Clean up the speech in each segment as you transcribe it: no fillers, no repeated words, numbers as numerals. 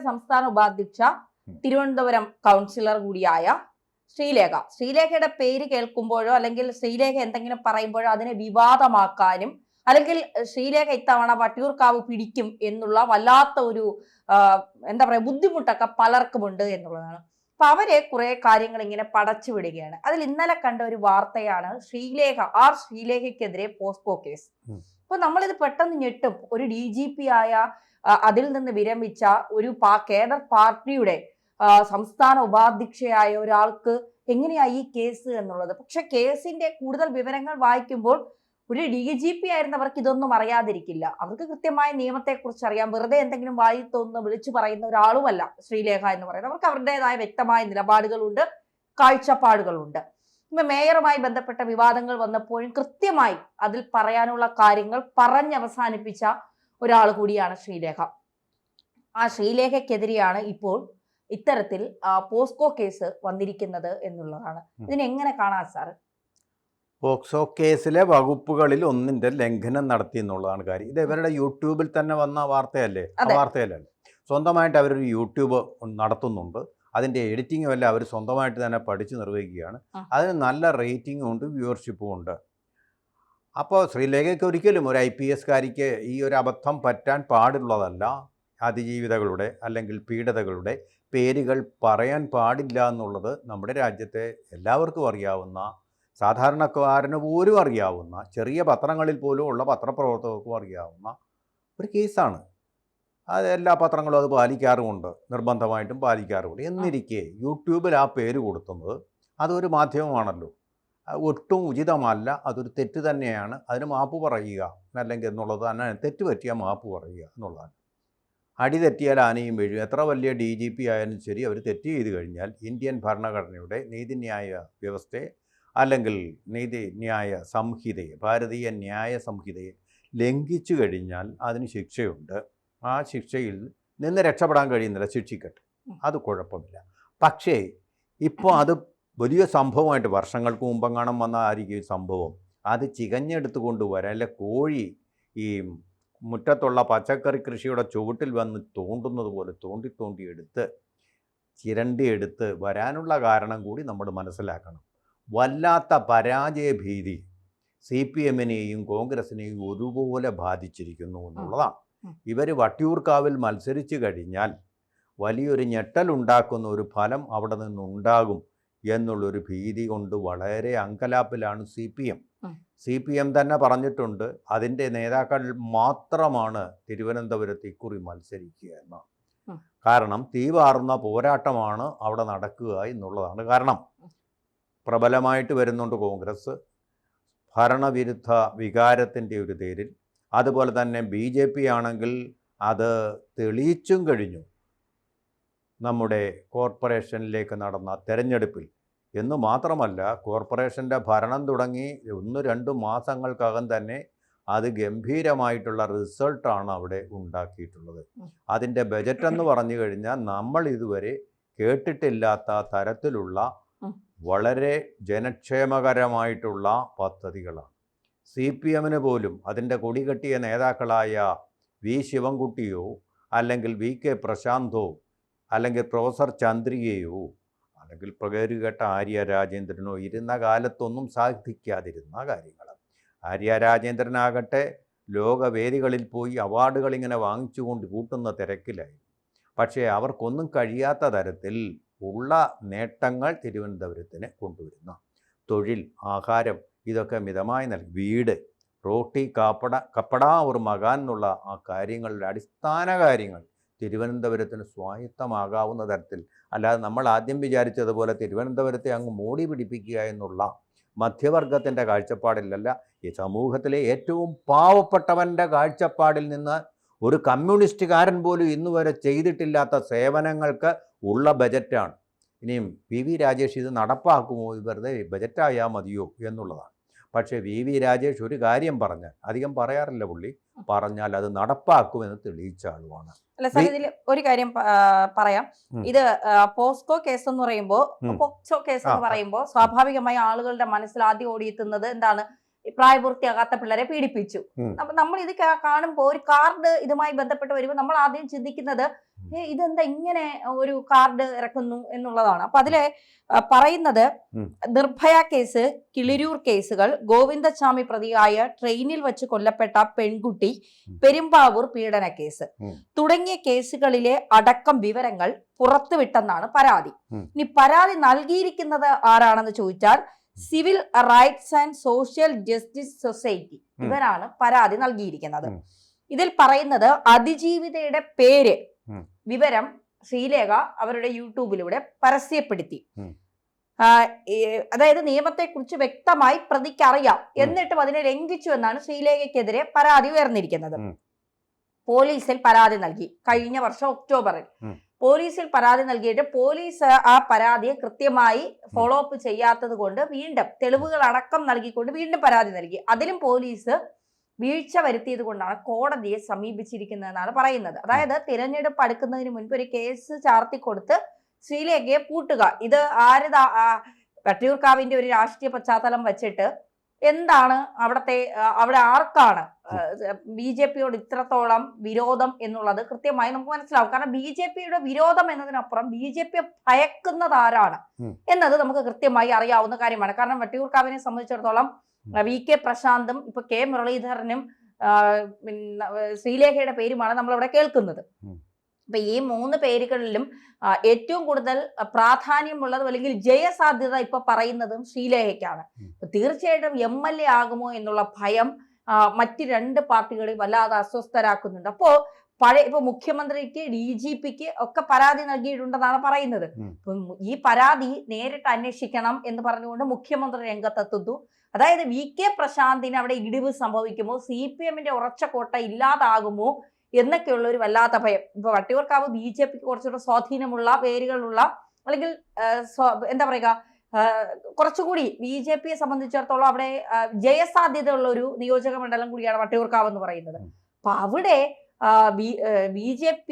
സംസ്ഥാന ഉപാധ്യക്ഷ, തിരുവനന്തപുരം കൗൺസിലർ കൂടിയായ ശ്രീലേഖയുടെ പേര് കേൾക്കുമ്പോഴോ അല്ലെങ്കിൽ ശ്രീലേഖ എന്തെങ്കിലും പറയുമ്പോഴോ അതിനെ വിവാദമാക്കാനും അല്ലെങ്കിൽ ശ്രീലേഖ ഇത്തവണ വട്ടിയൂർക്കാവ് പിടിക്കും എന്നുള്ള വല്ലാത്ത ഒരു എന്താ പറയാ ബുദ്ധിമുട്ടൊക്കെ പലർക്കുമുണ്ട് എന്നുള്ളതാണ്. അപ്പൊ അവരെ കുറെ കാര്യങ്ങൾ ഇങ്ങനെ പടച്ചു വിടുകയാണ്. അതിൽ ഇന്നലെ കണ്ട ഒരു വാർത്തയാണ് ശ്രീലേഖയ്ക്കെതിരെ പോസ്കോ കേസ്. അപ്പൊ നമ്മളിത് പെട്ടെന്ന് ഞെട്ടും. ഒരു DGP ആയ അതിൽ നിന്ന് വിരമിച്ച ഒരു കേഡർ പാർട്ടിയുടെ സംസ്ഥാന ഉപാധ്യക്ഷയായ ഒരാൾക്ക് എങ്ങനെയാ ഈ കേസ് എന്നുള്ളത്. പക്ഷെ കേസിന്റെ കൂടുതൽ വിവരങ്ങൾ വായിക്കുമ്പോൾ ഒരു DGP ആയിരുന്നവർക്ക് ഇതൊന്നും അറിയാതിരിക്കില്ല. അവർക്ക് കൃത്യമായ നിയമത്തെക്കുറിച്ച് അറിയാം. വെറുതെ എന്തെങ്കിലും വായി തോന്നുന്ന വിളിച്ചു പറയുന്ന ഒരാളുമല്ല ശ്രീലേഖ എന്ന് പറയുന്നത്. അവർക്ക് അവരുടേതായ വ്യക്തമായ നിലപാടുകളുണ്ട്, കാഴ്ചപ്പാടുകളുണ്ട്. ഇപ്പൊ മേയറുമായി ബന്ധപ്പെട്ട വിവാദങ്ങൾ വന്നപ്പോഴും കൃത്യമായി അതിൽ പറയാനുള്ള കാര്യങ്ങൾ പറഞ്ഞവസാനിപ്പിച്ച ഒരാൾ കൂടിയാണ് ശ്രീലേഖ. ആ ശ്രീലേഖയ്ക്കെതിരെയാണ് ഇപ്പോൾ ഇത്തരത്തിൽ പോസ്കോ കേസ് വന്നിരിക്കുന്നത് എന്നുള്ളതാണ്. ഇതിനെങ്ങനെ കാണാൻ സാർ? പോക്സോ കേസിലെ വകുപ്പുകളിൽ ഒന്നിന്റെ ലംഘനം നടത്തി എന്നുള്ളതാണ് കാര്യം. ഇത് ഇവരുടെ യൂട്യൂബിൽ തന്നെ വന്ന വാർത്തയല്ലേ? വാർത്തയല്ലേ? സ്വന്തമായിട്ട് അവരൊരു യൂട്യൂബ് നടത്തുന്നുണ്ട്. അതിൻ്റെ എഡിറ്റിങ്ങും എല്ലാം അവർ സ്വന്തമായിട്ട് തന്നെ പഠിച്ച് നിർവഹിക്കുകയാണ്. അതിന് നല്ല റേറ്റിംഗും ഉണ്ട്, വ്യൂവർഷിപ്പും ഉണ്ട്. അപ്പോൾ ശ്രീലേഖയ്ക്ക് ഒരിക്കലും ഒരു IPS കാരിക്ക് ഈ ഒരു അബദ്ധം പറ്റാൻ പാടുള്ളതല്ല. അതിജീവിതകളുടെ അല്ലെങ്കിൽ പീഡിതകളുടെ പേരുകൾ പറയാൻ പാടില്ല എന്നുള്ളത് നമ്മുടെ രാജ്യത്തെ എല്ലാവർക്കും അറിയാവുന്ന, സാധാരണക്കാരന് പോലും അറിയാവുന്ന, ചെറിയ പത്രങ്ങളിൽ പോലും ഉള്ള പത്രപ്രവർത്തകർക്കും അറിയാവുന്ന ഒരു കേസാണ്. അത് എല്ലാ പത്രങ്ങളും അത് പാലിക്കാറുമുണ്ട്, നിർബന്ധമായിട്ടും പാലിക്കാറുമുണ്ട്. എന്നിരിക്കെ യൂട്യൂബിൽ ആ പേര് കൊടുക്കുന്നത് അതൊരു മാധ്യമമാണല്ലോ, ഒട്ടും ഉചിതമല്ല, അതൊരു തെറ്റ് തന്നെയാണ്. അതിന് മാപ്പ് പറയുക അല്ലെങ്കിൽ എന്നുള്ളത് തന്നെ, തെറ്റ് പറ്റിയാൽ മാപ്പ് പറയുക എന്നുള്ളതാണ്. അടി തെറ്റിയാൽ ആനയും വീഴും. എത്ര വലിയ DGP ആയാലും ശരി, അവർ തെറ്റ് ചെയ്ത് കഴിഞ്ഞാൽ ഇന്ത്യൻ ഭരണഘടനയുടെ നീതിന്യായ വ്യവസ്ഥയെ അല്ലെങ്കിൽ നീതിന്യായ സംഹിതയെ, ഭാരതീയ ന്യായ സംഹിതയെ ലംഘിച്ചു കഴിഞ്ഞാൽ അതിന് ശിക്ഷയുണ്ട്. ആ ശിക്ഷയിൽ നിന്ന് രക്ഷപ്പെടാൻ കഴിയുന്നില്ല, ശിക്ഷിക്കട്ടെ, അത് കുഴപ്പമില്ല. പക്ഷേ ഇപ്പോൾ അത് വലിയ സംഭവമായിട്ട് വർഷങ്ങൾക്ക് മുമ്പെങ്ങാനും വന്ന ആയിരിക്കും സംഭവം. അത് ചികഞ്ഞെടുത്ത് കൊണ്ടുവരാൻ, അല്ലെ കോഴി ഈ മുറ്റത്തുള്ള പച്ചക്കറി കൃഷിയുടെ ചുവട്ടിൽ വന്ന് തോണ്ടുന്നത് പോലെ തോണ്ടി എടുത്ത് ചിരണ്ടിയെടുത്ത് വരാനുള്ള കാരണം കൂടി നമ്മൾ മനസ്സിലാക്കണം. വല്ലാത്ത പരാജയഭീതി CPM-നെയും കോൺഗ്രസിനെയും ഒരുപോലെ ബാധിച്ചിരിക്കുന്നു എന്നുള്ളതാണ്. ഇവർ വട്ടിയൂർക്കാവിൽ മത്സരിച്ചു കഴിഞ്ഞാൽ വലിയൊരു ഞെട്ടലുണ്ടാക്കുന്ന ഒരു ഫലം അവിടെ നിന്നുണ്ടാകും എന്നുള്ളൊരു ഭീതി കൊണ്ട് വളരെ അങ്കലാപ്പിലാണ് CPM തന്നെ പറഞ്ഞിട്ടുണ്ട്, അതിൻ്റെ നേതാക്കൾ മാത്രമാണ് തിരുവനന്തപുരത്ത് ഇക്കുറി മത്സരിക്കുക എന്നാണ്. കാരണം തീവാറുന്ന പോരാട്ടമാണ് അവിടെ നടക്കുക എന്നുള്ളതാണ്. കാരണം പ്രബലമായിട്ട് വരുന്നുണ്ട് കോൺഗ്രസ് ഭരണവിരുദ്ധ വികാരത്തിൻ്റെ ഒരു പേരിൽ. അതുപോലെ തന്നെ BJP ആണെങ്കിൽ അത് തെളിയിച്ചും കഴിഞ്ഞു നമ്മുടെ കോർപ്പറേഷനിലേക്ക് നടന്ന തെരഞ്ഞെടുപ്പിൽ. എന്ന് മാത്രമല്ല, കോർപ്പറേഷൻ്റെ ഭരണം തുടങ്ങി 1-2 മാസങ്ങൾക്കകം തന്നെ അത് ഗംഭീരമായിട്ടുള്ള റിസൾട്ടാണ് അവിടെ ഉണ്ടാക്കിയിട്ടുള്ളത്. അതിൻ്റെ ബജറ്റ് എന്ന് പറഞ്ഞു കഴിഞ്ഞാൽ നമ്മൾ ഇതുവരെ കേട്ടിട്ടില്ലാത്ത തരത്തിലുള്ള വളരെ ജനക്ഷേമകരമായിട്ടുള്ള പദ്ധതികളാണ്. CPM-ന് പോലും അതിൻ്റെ കൊടികെട്ടിയ നേതാക്കളായ V. ശിവൻകുട്ടിയോ അല്ലെങ്കിൽ VK പ്രശാന്തോ അല്ലെങ്കിൽ പ്രൊഫസർ ചന്ദ്രികയോ അല്ലെങ്കിൽ പേരുകേട്ട ആര്യ രാജേന്ദ്രനോ ഇരുന്ന കാലത്തൊന്നും സാധിക്കാതിരുന്ന കാര്യങ്ങൾ. ആര്യ രാജേന്ദ്രനാകട്ടെ ലോകവേദികളിൽ പോയി അവാർഡുകൾ ഇങ്ങനെ വാങ്ങിച്ചുകൊണ്ട് കൂട്ടുന്ന തിരക്കിലായിരുന്നു. പക്ഷേ അവർക്കൊന്നും കഴിയാത്ത തരത്തിൽ ഉള്ള നേട്ടങ്ങൾ തിരുവനന്തപുരത്തിന് കൊണ്ടുവരുന്ന തൊഴിൽ, ആഹാരം, ഇതൊക്കെ മിതമായി നൽകി, വീട്, റോട്ടി കപ്പടാ ഒരു മകാൻ എന്നുള്ള ആ കാര്യങ്ങളുടെ അടിസ്ഥാന കാര്യങ്ങൾ തിരുവനന്തപുരത്തിന് സ്വായത്തമാകാവുന്ന തരത്തിൽ, അല്ലാതെ നമ്മൾ ആദ്യം വിചാരിച്ചതുപോലെ തിരുവനന്തപുരത്തെ അങ്ങ് മോടി പിടിപ്പിക്കുക എന്നുള്ള മധ്യവർഗത്തിൻ്റെ കാഴ്ചപ്പാടിലല്ല, ഈ സമൂഹത്തിലെ ഏറ്റവും പാവപ്പെട്ടവൻ്റെ കാഴ്ചപ്പാടിൽ നിന്ന് ഒരു കമ്മ്യൂണിസ്റ്റുകാരൻ പോലും ഇന്നുവരെ ചെയ്തിട്ടില്ലാത്ത സേവനങ്ങൾക്ക് ഉള്ള ബജറ്റാണ്. ഇനിയും PV രാജേഷ് ഇത് നടപ്പാക്കുമോ, വെറുതെ ബജറ്റായാൽ മതിയോ എന്നുള്ളതാണ്. പക്ഷേ VV രാജേഷ് ഒരു കാര്യം പറഞ്ഞാൽ, അധികം പറയാറില്ല പുള്ളി, പറഞ്ഞാൽ അത് നടപ്പാക്കുമെന്ന് തെളിയിച്ച ആളുമാണ്. അല്ല സാർ, ഇതിൽ ഒരു കാര്യം പറയാം. ഇത് പോസ്കോ കേസ് എന്ന് പറയുമ്പോൾ, സ്വാഭാവികമായി ആളുകളുടെ മനസ്സിൽ ആദ്യം ഓടിയെത്തുന്നത് എന്താണ്? പ്രായപൂർത്തിയാകാത്ത പിള്ളേരെ പീഡിപ്പിച്ചു. അപ്പൊ നമ്മൾ ഇത് കാണുമ്പോൾ ഒരു കാർഡ് ഇതുമായി ബന്ധപ്പെട്ട് വരുമ്പോൾ നമ്മൾ ആദ്യം ചിന്തിക്കുന്നത് ഇതെന്താ ഇങ്ങനെ ഒരു കാർഡ് ഇറക്കുന്നു എന്നുള്ളതാണ്. അപ്പൊ അതില് പറയുന്നത് നിർഭയ കേസ്, കിളിരൂർ കേസുകൾ, ഗോവിന്ദസ്വാമി പ്രതിയായ ട്രെയിനിൽ വെച്ച് കൊല്ലപ്പെട്ട പെൺകുട്ടി, പെരുമ്പാവൂർ പീഡന കേസ് തുടങ്ങിയ കേസുകളിലെ അടക്കം വിവരങ്ങൾ പുറത്തുവിട്ടെന്നാണ് പരാതി. ഇനി പരാതി നൽകിയിരിക്കുന്നത് ആരാണെന്ന് ചോദിച്ചാൽ civil rights and social justice society, ഇവരാണ് പരാതി നൽകിയിരിക്കുന്നത്. ഇതിൽ പറയുന്നത് അതിജീവിതയുടെ പേര്, വിവരം ശ്രീലേഖ അവരുടെ യൂട്യൂബിലൂടെ പരസ്യപ്പെടുത്തി. അതായത് നിയമത്തെക്കുറിച്ച് വ്യക്തമായി പ്രതിക്ക് അറിയാം, എന്നിട്ടും അതിനെ ലംഘിച്ചു എന്നാണ് ശ്രീലേഖയ്ക്കെതിരെ പരാതി ഉയർന്നിരിക്കുന്നത്. പോലീസിൽ പരാതി നൽകി. കഴിഞ്ഞ വർഷം ഒക്ടോബറിൽ പോലീസിൽ പരാതി നൽകിയിട്ട് പോലീസ് ആ പരാതിയെ കൃത്യമായി ഫോളോ അപ്പ് ചെയ്യാത്തത് കൊണ്ട് വീണ്ടും തെളിവുകൾ അടക്കം നൽകിക്കൊണ്ട് വീണ്ടും പരാതി നൽകി. അതിലും പോലീസ് വീഴ്ച വരുത്തിയത് കൊണ്ടാണ് കോടതിയെ സമീപിച്ചിരിക്കുന്നതെന്നാണ് പറയുന്നത്. അതായത് തിരഞ്ഞെടുപ്പ് അടുക്കുന്നതിന് മുൻപ് ഒരു കേസ് ചാർത്തി കൊടുത്ത് ശ്രീലേഖയെ പൂട്ടുക, ഇത് വട്ടിയൂർക്കാവിന്റെ ഒരു രാഷ്ട്രീയ പശ്ചാത്തലം വെച്ചിട്ട് എന്താണ് അവിടെ ആർക്കാണ് BJPയോട് ഇത്രത്തോളം വിരോധം എന്നുള്ളത് കൃത്യമായി നമുക്ക് മനസ്സിലാവും. കാരണം BJPയുടെ വിരോധം എന്നതിനപ്പുറം BJPയെ ഭയക്കുന്നത് ആരാണ് എന്നത് നമുക്ക് കൃത്യമായി അറിയാവുന്ന കാര്യമാണ്. കാരണം വട്ടിയൂർക്കാവിനെ സംബന്ധിച്ചിടത്തോളം VK പ്രശാന്തും ഇപ്പൊ K മുരളീധരനും ശ്രീലേഖയുടെ പേരുമാണ് നമ്മളവിടെ കേൾക്കുന്നത്. അപ്പൊ ഈ 3 പേരുകളിലും ഏറ്റവും കൂടുതൽ പ്രാധാന്യമുള്ളതും അല്ലെങ്കിൽ ജയസാധ്യത ഇപ്പൊ പറയുന്നതും ശ്രീലേഖയ്ക്കാണ്. തീർച്ചയായിട്ടും MLA ആകുമോ എന്നുള്ള ഭയം മറ്റ് 2 പാർട്ടികളെയും വല്ലാതെ അസ്വസ്ഥരാക്കുന്നുണ്ട്. അപ്പോ ഇപ്പൊ മുഖ്യമന്ത്രിക്ക്, DGPക്ക് ഒക്കെ പരാതി നൽകിയിട്ടുണ്ടെന്നാണ് പറയുന്നത്. ഈ പരാതി നേരിട്ട് അന്വേഷിക്കണം എന്ന് പറഞ്ഞുകൊണ്ട് മുഖ്യമന്ത്രി രംഗത്തെത്തുന്നു. അതായത് VK പ്രശാന്തിന് അവിടെ ഇടിവ് സംഭവിക്കുമോ, CPMന്റെ ഉറച്ച കോട്ട ഇല്ലാതാകുമോ എന്നൊക്കെയുള്ള ഒരു വല്ലാത്ത ഭയം. ഇപ്പൊ വട്ടിയൂർക്കാവ് BJPക്ക് കുറച്ചുകൂടെ സ്വാധീനമുള്ള പേരുകളുള്ള അല്ലെങ്കിൽ എന്താ പറയുക കുറച്ചുകൂടി BJPയെ സംബന്ധിച്ചിടത്തോളം അവിടെ ജയസാധ്യതയുള്ള ഒരു നിയോജക മണ്ഡലം കൂടിയാണ് വട്ടിയൂർക്കാവ് എന്ന് പറയുന്നത്. അപ്പൊ അവിടെ BJP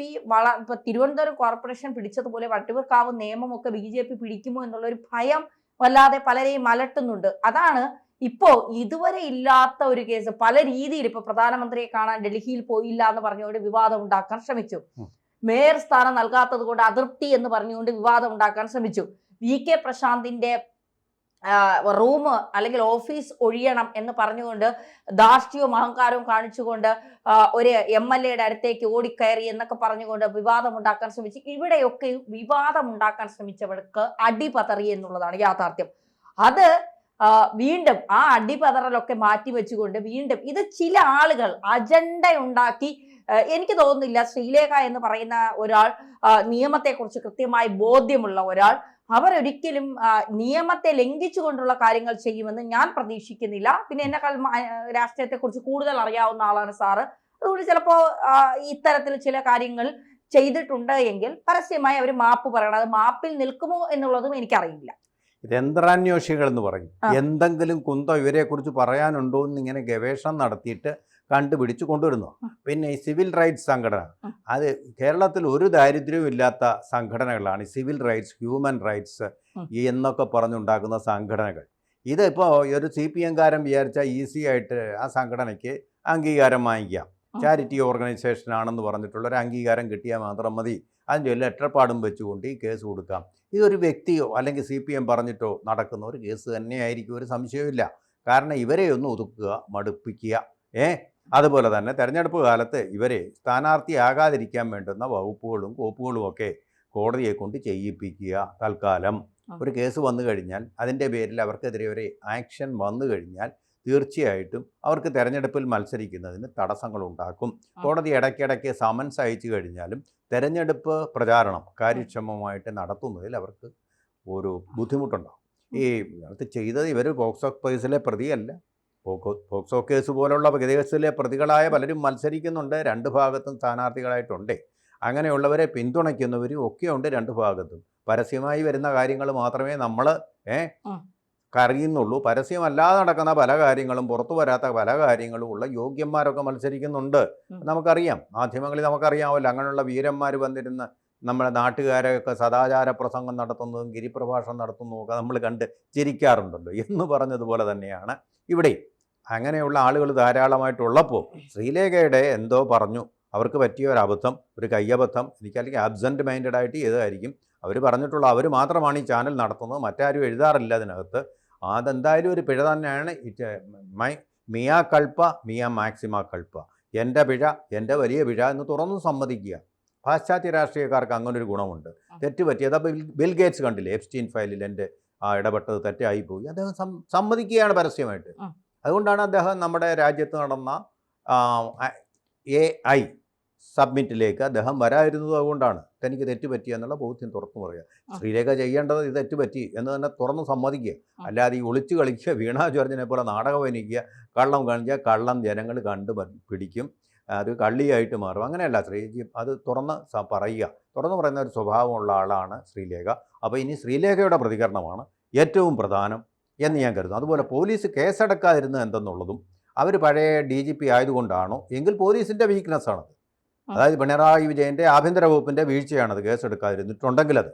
ഇപ്പൊ തിരുവനന്തപുരം കോർപ്പറേഷൻ പിടിച്ചതുപോലെ വട്ടിയൂർക്കാവ് നിയമമൊക്കെ BJP പിടിക്കുമോ എന്നുള്ള ഒരു ഭയം വല്ലാതെ പലരെയും അലട്ടുന്നുണ്ട്. അതാണ് ഇപ്പോ ഇതുവരെ ഇല്ലാത്ത ഒരു കേസ്. പല രീതിയിൽ ഇപ്പൊ പ്രധാനമന്ത്രിയെ കാണാൻ ഡൽഹിയിൽ പോയില്ല എന്ന് പറഞ്ഞുകൊണ്ട് വിവാദം ഉണ്ടാക്കാൻ ശ്രമിച്ചു. മേയർ സ്ഥാനം നൽകാത്തത് കൊണ്ട് അതൃപ്തി എന്ന് പറഞ്ഞുകൊണ്ട് വിവാദം ഉണ്ടാക്കാൻ ശ്രമിച്ചു. VK പ്രശാന്തിന്റെ റൂം അല്ലെങ്കിൽ ഓഫീസ് ഒഴിയണം എന്ന് പറഞ്ഞുകൊണ്ട് ധാർഷ്ട്യവും അഹങ്കാരവും കാണിച്ചുകൊണ്ട് ഒരു MLAയുടെ അടുത്തേക്ക് ഓടിക്കയറി എന്നൊക്കെ പറഞ്ഞുകൊണ്ട് വിവാദം ഉണ്ടാക്കാൻ ശ്രമിച്ചു. ഇവിടെയൊക്കെ വിവാദം ഉണ്ടാക്കാൻ ശ്രമിച്ചവർക്ക് അടിപതറി എന്നുള്ളതാണ് യാഥാർത്ഥ്യം. അത് വീണ്ടും ആ അടിപതറലൊക്കെ മാറ്റി വെച്ചുകൊണ്ട് വീണ്ടും ഇത് ചില ആളുകൾ അജണ്ട ഉണ്ടാക്കി, എനിക്ക് തോന്നുന്നില്ല ശ്രീലേഖ എന്ന് പറയുന്ന ഒരാൾ നിയമത്തെക്കുറിച്ച് കൃത്യമായി ബോധ്യമുള്ള ഒരാൾ അവരൊരിക്കലും നിയമത്തെ ലംഘിച്ചുകൊണ്ടുള്ള കാര്യങ്ങൾ ചെയ്യുമെന്ന് ഞാൻ പ്രതീക്ഷിക്കുന്നില്ല. പിന്നെ എന്നെക്കാൾ രാഷ്ട്രീയത്തെക്കുറിച്ച് കൂടുതൽ അറിയാവുന്ന ആളാണ് സാറ്. അതുകൊണ്ട് ചിലപ്പോൾ ഇത്തരത്തിൽ ചില കാര്യങ്ങൾ ചെയ്തിട്ടുണ്ട് എങ്കിൽ പരസ്യമായി അവർ മാപ്പ് പറയണം. അത് മാപ്പിൽ നിൽക്കുമോ എന്നുള്ളതും എനിക്കറിയില്ല. യന്ത്രാന്വേഷികൾ എന്ന് പറയും. എന്തെങ്കിലും കുന്തം ഇവരെ കുറിച്ച് പറയാനുണ്ടോ എന്ന് ഇങ്ങനെ ഗവേഷണം നടത്തിയിട്ട് കണ്ടുപിടിച്ച് കൊണ്ടുവരുന്നു. പിന്നെ ഈ സിവിൽ റൈറ്റ്സ് സംഘടന, അത് കേരളത്തിൽ ഒരു ദാരിദ്ര്യവും ഇല്ലാത്ത സംഘടനകളാണ് സിവിൽ റൈറ്റ്സ്, ഹ്യൂമൻ റൈറ്റ്സ് എന്നൊക്കെ പറഞ്ഞുണ്ടാക്കുന്ന സംഘടനകൾ. ഇതിപ്പോൾ ഒരു CPM-കാരൻ വിചാരിച്ചാൽ ഈസി ആയിട്ട് ആ സംഘടനയ്ക്ക് അംഗീകാരം വാങ്ങിക്കാം. ചാരിറ്റി ഓർഗനൈസേഷൻ ആണെന്ന് പറഞ്ഞിട്ടുള്ളൊരു അംഗീകാരം കിട്ടിയാൽ മാത്രം മതി. അതിൻ്റെ ലെറ്റർപാടും വെച്ചുകൊണ്ട് ഈ കേസ് കൊടുക്കാം. ഇതൊരു വ്യക്തിയോ അല്ലെങ്കിൽ CPM പറഞ്ഞിട്ടോ നടക്കുന്ന ഒരു കേസ് തന്നെയായിരിക്കും, ഒരു സംശയവുമില്ല. കാരണം ഇവരെ ഒന്ന് ഒതുക്കുക, മടുപ്പിക്കുക. അതുപോലെ തന്നെ തെരഞ്ഞെടുപ്പ് കാലത്ത് ഇവരെ സ്ഥാനാർത്ഥിയാകാതിരിക്കാൻ വേണ്ടുന്ന വകുപ്പുകളും കോപ്പുകളും ഒക്കെ കോടതിയെ കൊണ്ട് ചെയ്യിപ്പിക്കുക. തൽക്കാലം ഒരു കേസ് വന്നു കഴിഞ്ഞാൽ അതിൻ്റെ പേരിൽ അവർക്കെതിരെ ഒരു ആക്ഷൻ വന്നു കഴിഞ്ഞാൽ തീർച്ചയായിട്ടും അവർക്ക് തെരഞ്ഞെടുപ്പിൽ മത്സരിക്കുന്നതിന് തടസ്സങ്ങളുണ്ടാക്കും. കോടതി ഇടയ്ക്കിടയ്ക്ക് സമൻസ് അയച്ചു കഴിഞ്ഞാലും തെരഞ്ഞെടുപ്പ് പ്രചാരണം കാര്യക്ഷമമായിട്ട് നടത്തുന്നതിൽ അവർക്ക് ഒരു ബുദ്ധിമുട്ടുണ്ടാകും. ഈ അടുത്ത് ചെയ്തത് ഇവർ പോക്സോ കേസിലെ പ്രതിയല്ല. പോക്സോ കേസ് പോലുള്ള കേസിലെ പ്രതികളായ പലരും മത്സരിക്കുന്നുണ്ട്. 2 ഭാഗത്തും സ്ഥാനാർത്ഥികളായിട്ടുണ്ട്. അങ്ങനെയുള്ളവരെ പിന്തുണയ്ക്കുന്നവരും ഒക്കെയുണ്ട് 2 ഭാഗത്തും. പരസ്യമായി വരുന്ന കാര്യങ്ങൾ മാത്രമേ നമ്മൾ അറിയുന്നുള്ളൂ. പരസ്യമല്ലാതെ നടക്കുന്ന പല കാര്യങ്ങളും, പുറത്തു വരാത്ത പല കാര്യങ്ങളും ഉള്ള യോഗ്യന്മാരൊക്കെ മത്സരിക്കുന്നുണ്ട്. നമുക്കറിയാം, മാധ്യമങ്ങളിൽ നമുക്കറിയാമല്ലോ. അങ്ങനെയുള്ള വീരന്മാർ വന്നിരുന്ന് നമ്മുടെ നാട്ടുകാരെയൊക്കെ സദാചാര പ്രസംഗം നടത്തുന്നതും ഗിരിപ്രഭാഷണം നടത്തുന്നതും ഒക്കെ നമ്മൾ കണ്ട് ചിരിക്കാറുണ്ടല്ലോ എന്ന് പറഞ്ഞതുപോലെ തന്നെയാണ് ഇവിടെ. അങ്ങനെയുള്ള ആളുകൾ ധാരാളമായിട്ടുള്ളപ്പോൾ ശ്രീലേഖയുടെ എന്തോ പറഞ്ഞു, അവർക്ക് പറ്റിയ ഒരു അബദ്ധം, ഒരു കയ്യബദ്ധം, എനിക്കല്ലെങ്കിൽ ആബ്സെൻറ്റ് മൈൻഡഡ് ആയിട്ട് ചെയ്തതായിരിക്കും. അവർ പറഞ്ഞിട്ടുള്ള അവർ മാത്രമാണ് ഈ ചാനൽ നടത്തുന്നത്, മറ്റാരും എഴുതാറില്ല അതിനകത്ത്. അതെന്തായാലും ഒരു പിഴ തന്നെയാണ്. മിയ കൾപ്പ മിയ മാക്സിമ കൾപ്പ, എൻ്റെ പിഴ, എൻ്റെ വലിയ പിഴ എന്ന് തുറന്നു സമ്മതിക്കുക. പാശ്ചാത്യ രാഷ്ട്രീയക്കാർക്ക് അങ്ങനൊരു ഗുണമുണ്ട്. തെറ്റ് പറ്റിയത് ബിൽ ഗേറ്റ്സ് കണ്ടില്ലേ, എപ്സ്റ്റീൻ ഫയലിൽ എൻ്റെ ഇടപെട്ടത് തെറ്റായിപ്പോയി, അദ്ദേഹം സമ്മതിക്കുകയാണ് പരസ്യമായിട്ട്. അതുകൊണ്ടാണ് അദ്ദേഹം നമ്മുടെ രാജ്യത്ത് നടന്ന AI സബ്മിറ്റിലേക്ക് അദ്ദേഹം വരാതിരുന്നത്. അതുകൊണ്ടാണ് തനിക്ക് തെറ്റുപറ്റി എന്നുള്ള ബോധ്യം തുറന്നു പറയുക. ശ്രീലേഖ ചെയ്യേണ്ടത് ഇത് തെറ്റുപറ്റി എന്ന് തന്നെ തുറന്നു സമ്മതിക്കുക. അല്ലാതെ ഈ ഒളിച്ചു കളിക്കുക, വീണാ ജോർജിനെ പോലെ നാടകം അഭിനയിക്കുക, കള്ളം കാണിക്കുക, കള്ളം ജനങ്ങൾ കണ്ടു പിടിക്കും, അത് കള്ളിയായിട്ട് മാറും. അങ്ങനെയല്ല ശ്രീജി, അത് തുറന്ന് പറയുക, തുറന്നു പറയുന്ന ഒരു സ്വഭാവമുള്ള ആളാണ് ശ്രീലേഖ. അപ്പോൾ ഇനി ശ്രീലേഖയുടെ പ്രതികരണമാണ് ഏറ്റവും പ്രധാനം എന്ന് ഞാൻ കരുതുന്നു. അതുപോലെ പോലീസ് കേസെടുക്കാതിരുന്നത് എന്തെന്നുള്ളതും, അവർ പഴയ DGP ആയതുകൊണ്ടാണോ എങ്കിൽ പോലീസിൻ്റെ വീക്ക്നെസ്സാണത്. അതായത് പിണറായി വിജയൻ്റെ ആഭ്യന്തര വകുപ്പിൻ്റെ വീഴ്ചയാണത്. കേസെടുക്കാതിരുന്നിട്ടുണ്ടെങ്കിൽ അത്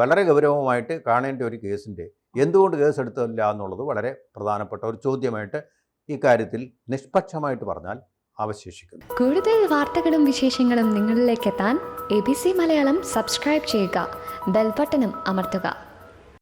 വളരെ ഗൗരവമായിട്ട് കാണേണ്ട ഒരു കേസിൻ്റെ എന്തുകൊണ്ട് കേസെടുത്തില്ല എന്നുള്ളത് വളരെ പ്രധാനപ്പെട്ട ഒരു ചോദ്യമായിട്ട് ഇക്കാര്യത്തിൽ നിഷ്പക്ഷമായിട്ട് പറഞ്ഞാൽ അവശേഷിക്കുന്നു. കൂടുതൽ വാർത്തകളും വിശേഷങ്ങളും നിങ്ങളിലേക്ക് എത്താൻ ABC മലയാളം സബ്സ്ക്രൈബ് ചെയ്യുക, ബെൽബട്ടനും അമർത്തുക.